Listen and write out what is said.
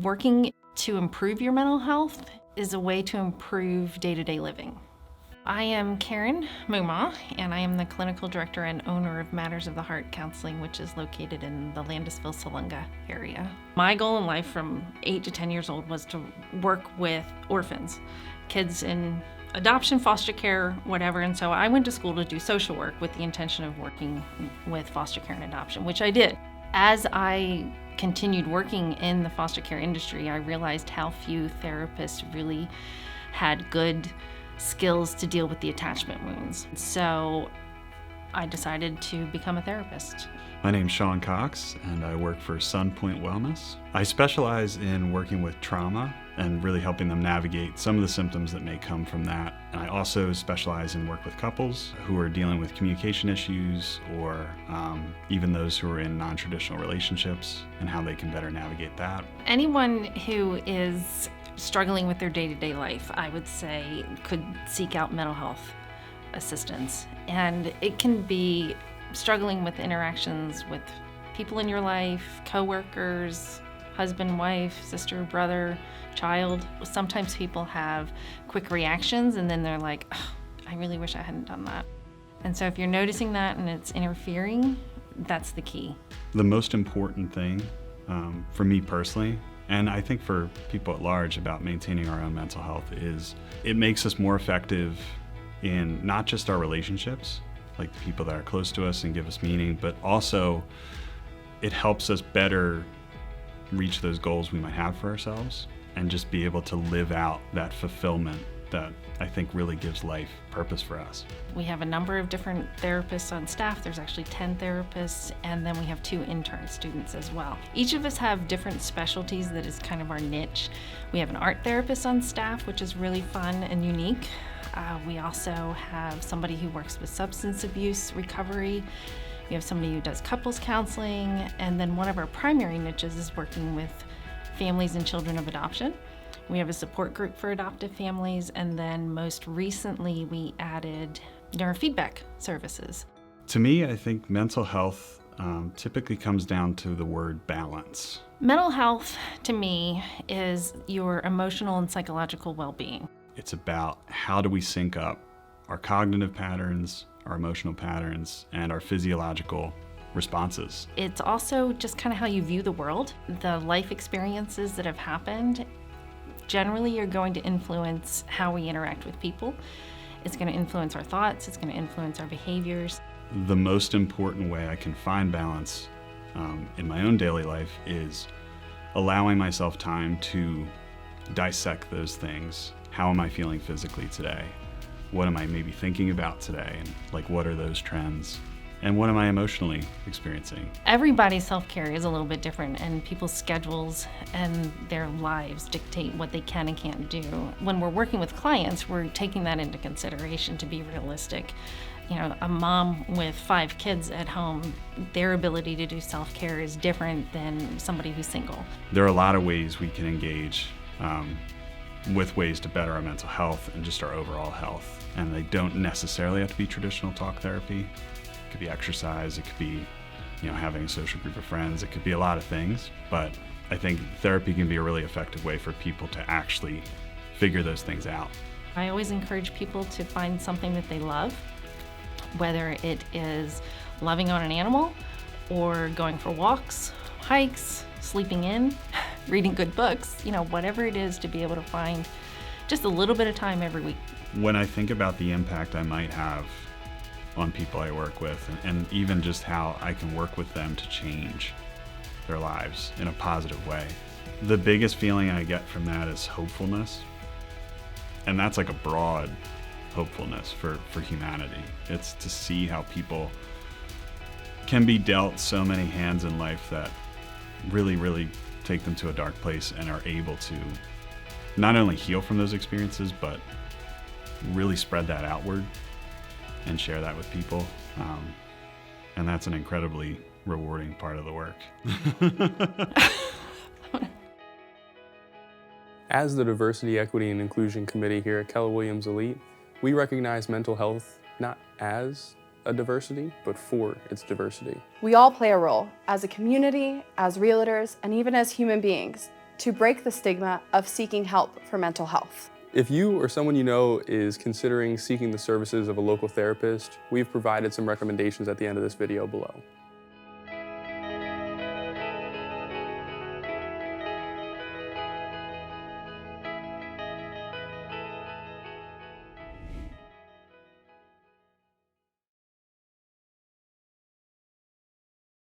Working to improve your mental health is a way to improve day-to-day living. I am Karen Muma, and I am the clinical director and owner of Matters of the Heart Counseling, which is located in the Landisville-Salunga area. My goal in life from 8 to 10 years old was to work with orphans, kids in adoption, foster care, whatever, and so I went to school to do social work with the intention of working with foster care and adoption, which I did. As I continued working in the foster care industry, I realized how few therapists really had good skills to deal with the attachment wounds. So I decided to become a therapist. My name's Sean Cox, and I work for Sunpoint Wellness. I specialize in working with trauma and really helping them navigate some of the symptoms that may come from that. And I also specialize in work with couples who are dealing with communication issues or even those who are in non-traditional relationships and how they can better navigate that. Anyone who is struggling with their day-to-day life, I would say, could seek out mental health assistance. And it can be struggling with interactions with people in your life, coworkers, husband, wife, sister, brother, child. Sometimes people have quick reactions and then they're like, oh, I really wish I hadn't done that. And so if you're noticing that and it's interfering, that's the key. The most important thing for me personally, and I think for people at large about maintaining our own mental health, is it makes us more effective in not just our relationships, like the people that are close to us and give us meaning, but also it helps us better reach those goals we might have for ourselves and just be able to live out that fulfillment that I think really gives life purpose for us. We have a number of different therapists on staff. There's actually 10 therapists, and then we have 2 intern students as well. Each of us have different specialties that is kind of our niche. We have an art therapist on staff, which is really fun and unique. We also have somebody who works with substance abuse recovery. We have somebody who does couples counseling, and then one of our primary niches is working with families and children of adoption. We have a support group for adoptive families, and then most recently we added neurofeedback services. To me, I think mental health typically comes down to the word balance. Mental health, to me, is your emotional and psychological well-being. It's about how do we sync up our cognitive patterns, our emotional patterns, and our physiological responses. It's also just kind of how you view the world. The life experiences that have happened generally are going to influence how we interact with people. It's going to influence our thoughts, it's going to influence our behaviors. The most important way I can find balance in my own daily life is allowing myself time to dissect those things. How am I feeling physically today? What am I maybe thinking about today? And like, what are those trends? And what am I emotionally experiencing? Everybody's self-care is a little bit different, and people's schedules and their lives dictate what they can and can't do. When we're working with clients, we're taking that into consideration to be realistic. You know, a mom with 5 kids at home, their ability to do self-care is different than somebody who's single. There are a lot of ways we can engage with ways to better our mental health and just our overall health. And they don't necessarily have to be traditional talk therapy. It could be exercise, it could be, having a social group of friends, it could be a lot of things, but I think therapy can be a really effective way for people to actually figure those things out. I always encourage people to find something that they love, whether it is loving on an animal or going for walks, hikes, sleeping in, reading good books, whatever it is, to be able to find just a little bit of time every week. When I think about the impact I might have on people I work with, and even just how I can work with them to change their lives in a positive way, the biggest feeling I get from that is hopefulness. And that's like a broad hopefulness for humanity. It's to see how people can be dealt so many hands in life that really, really take them to a dark place and are able to not only heal from those experiences, but really spread that outward and share that with people. And that's an incredibly rewarding part of the work. As the Diversity, Equity, and Inclusion Committee here at Keller Williams Elite, we recognize mental health not as a diversity, but for its diversity. We all play a role as a community, as realtors, and even as human beings to break the stigma of seeking help for mental health. If you or someone you know is considering seeking the services of a local therapist, we've provided some recommendations at the end of this video below.